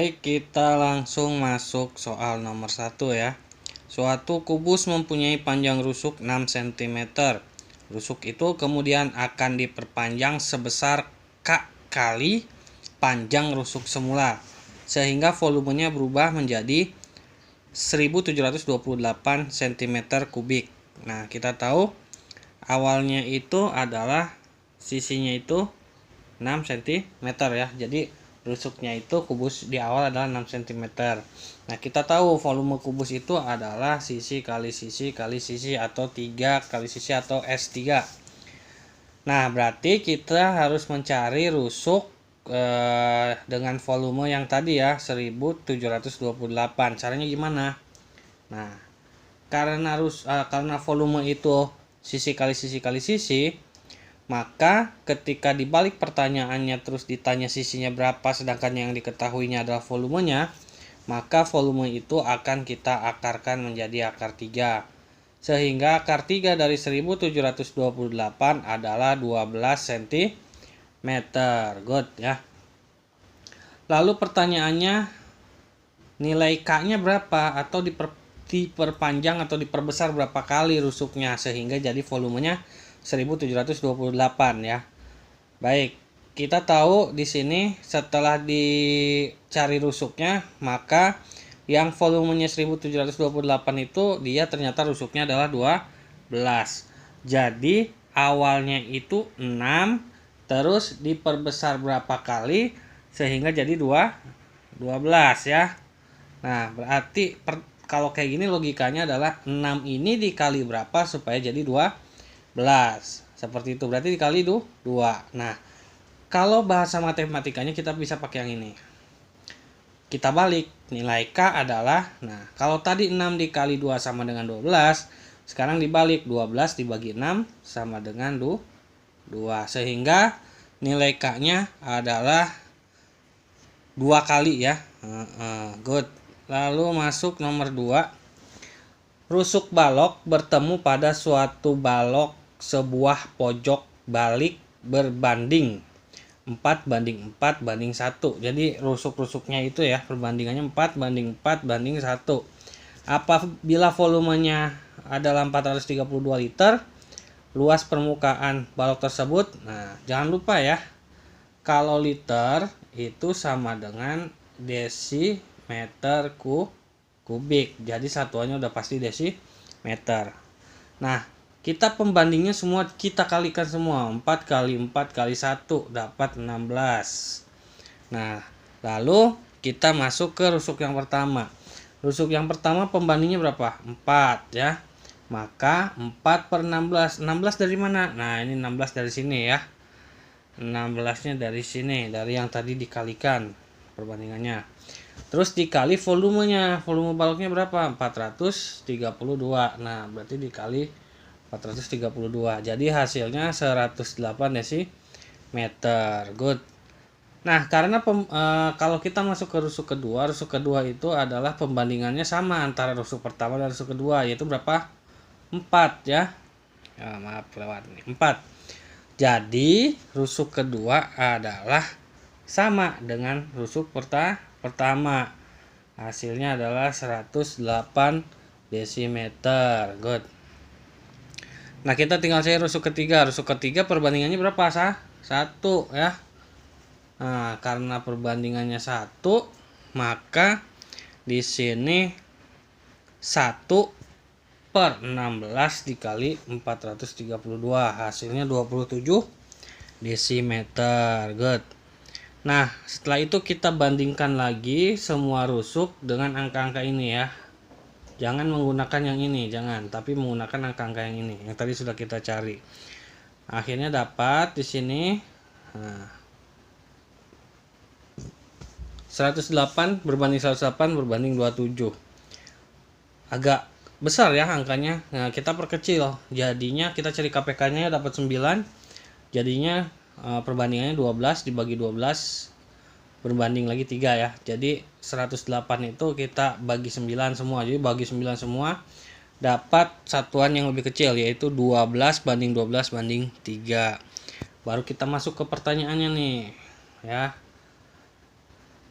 Baik, kita langsung masuk soal nomor 1 ya. Suatu kubus mempunyai panjang rusuk 6 cm. Rusuk itu kemudian akan diperpanjang sebesar K kali panjang rusuk semula, sehingga volumenya berubah menjadi 1728 cm kubik. Nah, kita tahu awalnya itu adalah sisinya itu 6 cm ya. Jadi rusuknya itu kubus di awal adalah 6 cm. Nah, kita tahu volume kubus itu adalah sisi kali sisi kali sisi atau 3 kali sisi atau S3. Nah, berarti kita harus mencari rusuk dengan volume yang tadi ya, 1728. Caranya gimana? Nah, karena volume itu sisi kali sisi kali sisi, maka ketika dibalik pertanyaannya terus ditanya sisinya berapa sedangkan yang diketahuinya adalah volumenya, maka volume itu akan kita akarkan menjadi akar 3. Sehingga akar 3 dari 1728 adalah 12 cm. Good ya. Lalu pertanyaannya, nilai K-nya berapa atau diperpanjang atau diperbesar berapa kali rusuknya sehingga jadi volumenya 1728 ya. Baik, kita tahu di sini setelah dicari rusuknya, maka yang volumenya 1728 itu dia ternyata rusuknya adalah 12. Jadi awalnya itu 6 terus diperbesar berapa kali sehingga jadi 12 ya. Nah, berarti kalau kayak gini logikanya adalah 6 ini dikali berapa supaya jadi 12. Seperti itu, berarti dikali 2. Nah, kalau bahasa matematikanya kita bisa pakai yang ini. Kita balik, nilai K adalah, nah kalau tadi 6 dikali 2 sama dengan 12, sekarang dibalik, 12 dibagi 6 sama dengan 2. Sehingga nilai K-nya adalah 2 kali ya. Good. Lalu masuk nomor 2. Rusuk balok bertemu pada suatu balok sebuah pojok balik berbanding 4:4:1. Jadi rusuk-rusuknya itu ya perbandingannya 4:4:1. Apabila volumenya adalah 432 liter, luas permukaan balok tersebut, nah jangan lupa ya, kalau liter itu sama dengan desimeter kubik. Jadi satuannya udah pasti desimeter. Nah, kita pembandingnya semua kita kalikan semua. 4 kali 4 kali 1 dapat 16. Nah, lalu kita masuk ke rusuk yang pertama. Rusuk yang pertama pembandingnya berapa? 4 ya. Maka 4/16. 16 dari mana? Nah, ini 16 dari sini ya. 16-nya dari sini, dari yang tadi dikalikan perbandingannya. Terus dikali volumenya. Volume baloknya berapa? 432. Nah, berarti dikali 432. Jadi hasilnya 108 desimeter. Good. Nah, karena kalau kita masuk ke rusuk kedua itu adalah pembandingannya sama antara rusuk pertama dan rusuk kedua, yaitu berapa? 4 ya. Maaf lewat nih. 4. Jadi rusuk kedua adalah sama dengan rusuk pertama. Hasilnya adalah 108 desimeter. Good. Nah, kita tinggal cari rusuk ketiga. Rusuk ketiga perbandingannya berapa? 1 ya. Nah, karena perbandingannya 1, maka di sini 1/16 dikali 432, hasilnya 27 desimeter. Good. Nah, setelah itu kita bandingkan lagi semua rusuk dengan angka-angka ini ya. Jangan menggunakan yang ini, jangan, tapi menggunakan angka-angka yang ini yang tadi sudah kita cari. Akhirnya dapat di sini 108 berbanding 108 berbanding 27. Agak besar ya angkanya. Nah, kita perkecil. Jadinya kita cari KPK-nya dapat 9. Jadinya perbandingannya 12 dibagi 12 berbanding lagi 3 ya. Jadi 108 itu kita bagi 9 semua. Jadi bagi 9 semua dapat satuan yang lebih kecil, yaitu 12 banding 12 banding 3. Baru kita masuk ke pertanyaannya nih ya.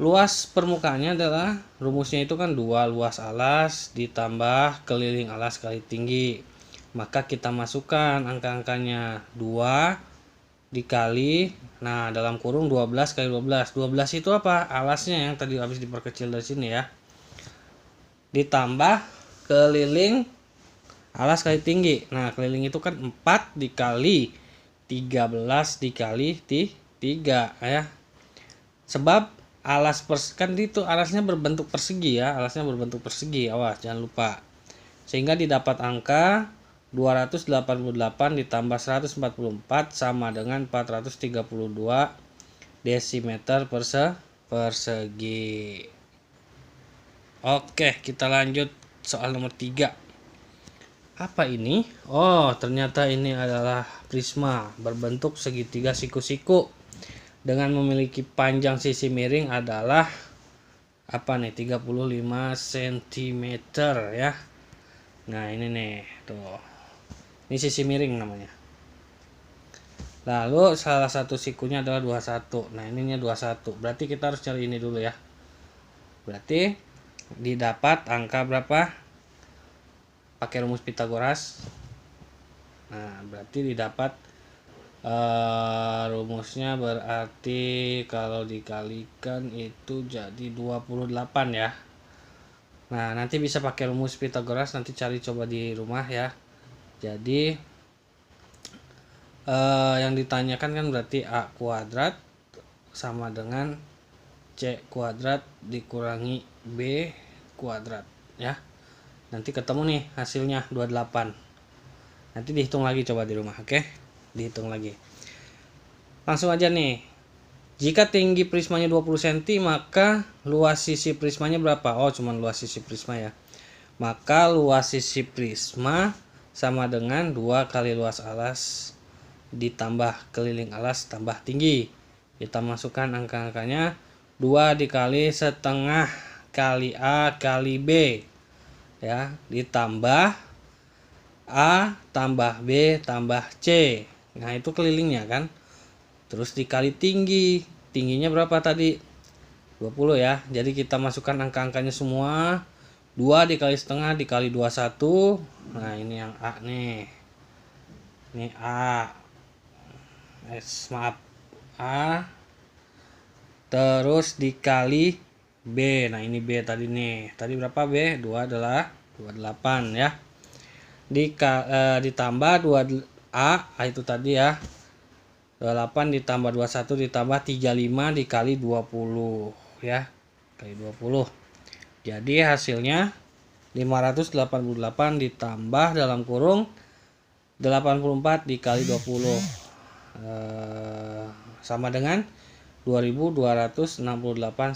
Luas permukaannya adalah rumusnya itu kan 2 luas alas ditambah keliling alas kali tinggi. Maka kita masukkan angka-angkanya 2 dikali, nah dalam kurung 12 kali 12. 12 itu apa? Alasnya yang tadi habis diperkecil dari sini ya. Ditambah keliling alas kali tinggi. Nah, keliling itu kan 4 dikali 13 dikali 3 ya. Sebab alas kan itu alasnya berbentuk persegi ya, alasnya berbentuk persegi, awas jangan lupa. Sehingga didapat angka 288 ditambah 144 sama dengan 432 desimeter persegi. Oke, kita lanjut soal nomor 3. Apa ini? Oh, ternyata ini adalah prisma berbentuk segitiga siku-siku dengan memiliki panjang sisi miring adalah apa nih, 35 cm ya. Nah ini nih tuh, ini sisi miring namanya. Lalu salah satu sikunya adalah 21. Nah ininya 21, berarti kita harus cari ini dulu ya. Berarti didapat angka berapa pakai rumus Pitagoras. Nah berarti didapat rumusnya berarti kalau dikalikan itu jadi 28 ya. Nah nanti bisa pakai rumus Pitagoras, nanti cari coba di rumah ya. Jadi yang ditanyakan kan berarti A kuadrat sama dengan C kuadrat dikurangi B kuadrat ya. Nanti ketemu nih hasilnya 28. Nanti dihitung lagi coba di rumah, oke? Dihitung lagi. Langsung aja nih. Jika tinggi prismanya 20 cm, maka luas sisi prismanya berapa? Oh, cuman luas sisi prisma ya. Maka luas sisi prisma sama dengan 2 kali luas alas ditambah keliling alas tambah tinggi. Kita masukkan angka-angkanya. 2 dikali setengah kali A kali B ya, ditambah A tambah B tambah C. Nah itu kelilingnya kan. Terus dikali tinggi. Tingginya berapa tadi? 20 ya. Jadi kita masukkan angka-angkanya semua. 2 dikali setengah dikali 21. Nah ini yang A nih. Ini A. Maaf, A. Terus dikali B. Nah ini B tadi nih. Tadi berapa B? 2 adalah 28 ya. Ditambah 2A itu tadi ya. 28 ditambah 21 ditambah 35 dikali 20 ya. Kali 20. Jadi hasilnya 588 ditambah dalam kurung 84 dikali 20 sama dengan 2268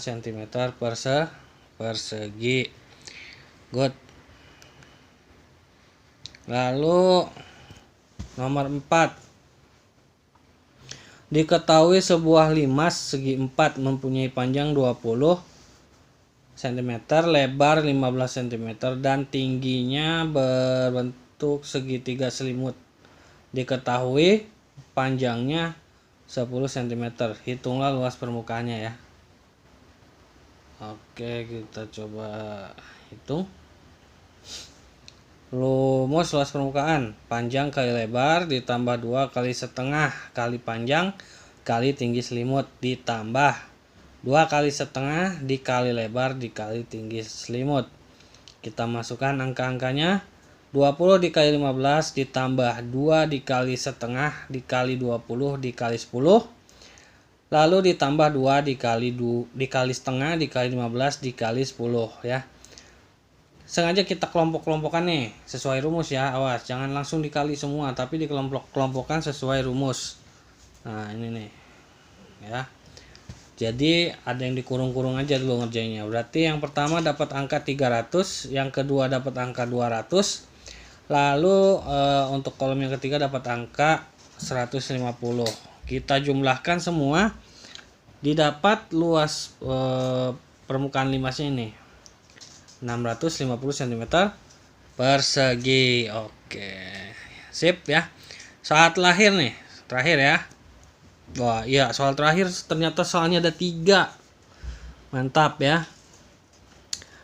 cm persegi. Good. Lalu nomor 4. Diketahui sebuah limas segi 4 mempunyai panjang 20 cm, lebar 15 cm dan tingginya berbentuk segitiga selimut. Diketahui panjangnya 10 cm. Hitunglah luas permukaannya ya. Oke, kita coba hitung. Rumus luas permukaan, panjang kali lebar ditambah 2 kali setengah kali panjang kali tinggi selimut ditambah 2 kali setengah dikali lebar dikali tinggi selimut. Kita masukkan angka-angkanya. 20 dikali 15 ditambah 2 dikali setengah dikali 20 dikali 10. Lalu ditambah 2 dikali setengah dikali 15 dikali 10 ya. Sengaja kita kelompok-kelompokkan nih sesuai rumus ya. Awas jangan langsung dikali semua, tapi dikelompok-kelompokkan sesuai rumus. Nah ini nih ya. Jadi ada yang dikurung-kurung aja dulu ngerjainnya. Berarti yang pertama dapat angka 300, yang kedua dapat angka 200. Lalu untuk kolom yang ketiga dapat angka 150. Kita jumlahkan semua, didapat luas permukaan limasnya ini 650 cm persegi. Oke, sip ya. Soal lahir nih, terakhir ya. Wah iya, soal terakhir ternyata soalnya ada 3. Mantap ya.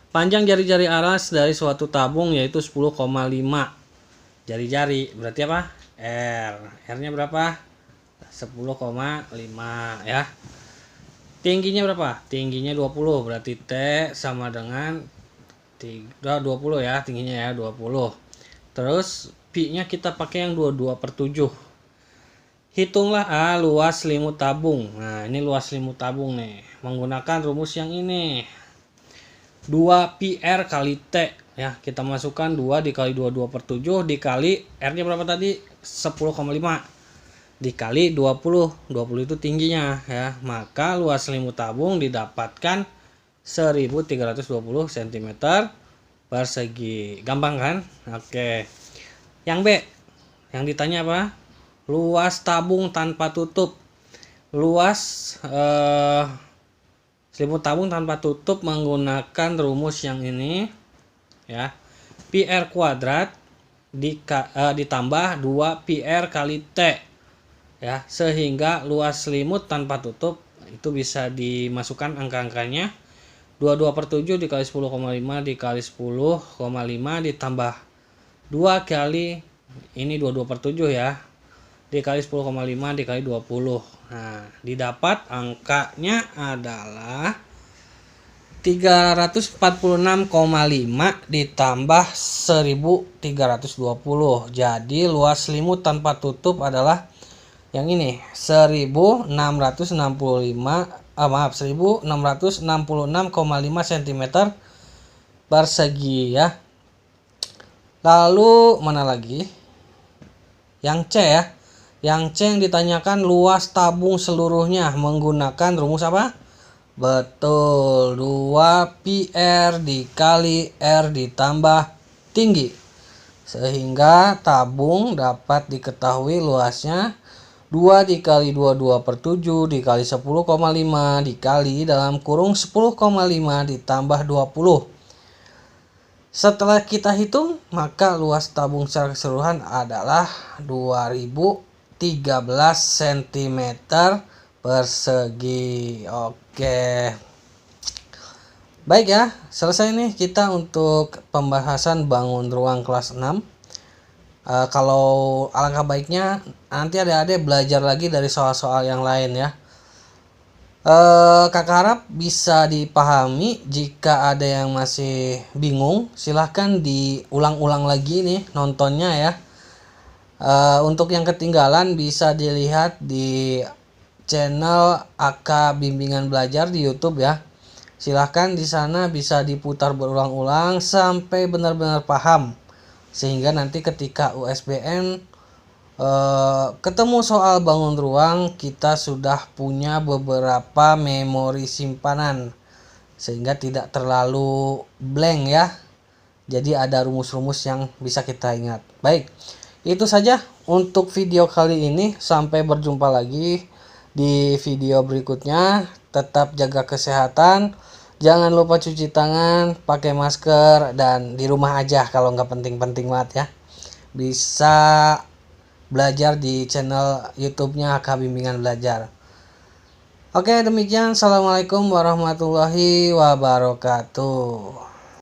Panjang jari-jari alas dari suatu tabung yaitu 10,5 jari-jari. Berarti apa? R. R-nya berapa? 10,5 ya. Tingginya berapa? Tingginya 20. Berarti T sama dengan 20 ya, tingginya ya 20. Terus pi-nya kita pakai yang 22/7. Hitunglah luas selimut tabung. Nah, ini luas selimut tabung nih. Menggunakan rumus yang ini. 2 PR kali T ya, kita masukkan 2 dikali 22/7 dikali R-nya berapa tadi? 10,5 dikali 20. 20 itu tingginya ya. Maka luas selimut tabung didapatkan 1320 cm persegi. Gampang kan? Oke. Yang B, yang ditanya apa? Luas tabung tanpa tutup. Luas selimut tabung tanpa tutup menggunakan rumus yang ini ya. PR kuadrat ditambah 2 PR kali T ya, sehingga luas selimut tanpa tutup itu bisa dimasukkan angka-angkanya. 22/7 dikali 10,5 dikali 10,5 ditambah 2 kali ini 22/7 ya, dikali 10,5 dikali 20. Nah, didapat angkanya adalah 346,5 ditambah 1320. Jadi luas selimut tanpa tutup adalah yang ini, 1666,5 cm persegi ya. Lalu mana lagi? Yang C ya. Yang C yang ditanyakan luas tabung seluruhnya menggunakan rumus apa? Betul, 2 PR dikali R ditambah tinggi. Sehingga tabung dapat diketahui luasnya 2 dikali 22/7 dikali 10,5 dikali dalam kurung 10,5 ditambah 20. Setelah kita hitung, maka luas tabung secara keseluruhan adalah 2013 cm persegi. Oke. Baik ya, selesai nih kita untuk pembahasan bangun ruang kelas 6. Kalau alangkah baiknya nanti adik-adik belajar lagi dari soal-soal yang lain ya. Kakak harap bisa dipahami. Jika ada yang masih bingung, silahkan diulang-ulang lagi nih nontonnya ya. Untuk yang ketinggalan bisa dilihat di channel AK Bimbingan Belajar di YouTube ya. Silahkan di sana bisa diputar berulang-ulang sampai benar-benar paham, sehingga nanti ketika USBN ketemu soal bangun ruang, kita sudah punya beberapa memori simpanan sehingga tidak terlalu blank ya. Jadi ada rumus-rumus yang bisa kita ingat. Baik, itu saja untuk video kali ini. Sampai berjumpa lagi di video berikutnya. Tetap jaga kesehatan, jangan lupa cuci tangan, pakai masker, dan di rumah aja kalau nggak penting-penting banget ya. Bisa belajar di channel YouTube-nya AK Bimbingan Belajar. Oke, demikian. Assalamualaikum warahmatullahi wabarakatuh.